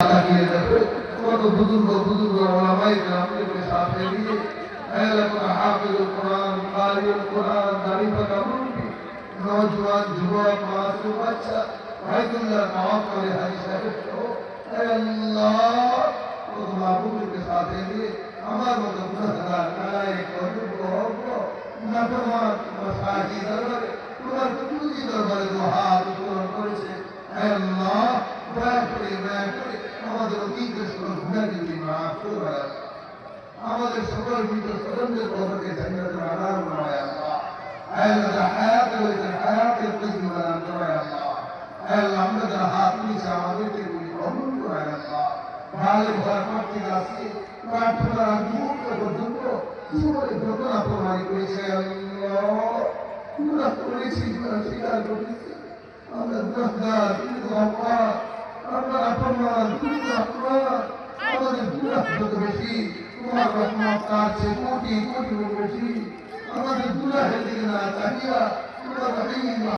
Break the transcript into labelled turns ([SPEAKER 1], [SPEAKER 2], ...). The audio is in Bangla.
[SPEAKER 1] ताकि देखो तो बुजुर्ग उलमाए किराम के साथ लिए हाफिज कुरान कारी कुरान दाढ़ी पका मुंडी नौजवान युवक मासूम बच्चा बैतुल्लाह नवाब करे हरी साहिब को अल्लाह तो माबूद के साथ लिए हमारे मत गुनाहगार नाए करूब को नाफरमान मसाजी दरबारे তোমার কুতুবি দরবারে দোয়া পূরণ করেছে হে আল্লাহ দয়া করে আমাদের অতীত সকল গুনাহগুলি মাফ করে আমাদের সকল মৃত স্বজনদের কবরকে জান্নাতুল আনার বানায় আল্লাহ হে আল্লাহ হায়াতের তৈরি বানান করে আল্লাহ হে আল্লাহ আমরা যারা হাত নিচে আমাদেরকে গুলি কবুল করে আল্লাহ ভালো ঘর করতে আসি প্রার্থনার মুহূর্ত পর্যন্ত জীবনে যত না প্রমাণ করেছে আল্লাহ আমরা করেছি স্বীকার করেছি আমরা গুনাহগার আমরা আপনমান আমাদের গুনাহ যত বেশি তোমার রহমত তার চেয়ে কোটি কোটি বেশি আমাদের গুনাহের দিকে না তাকিয়া তোমার রহিম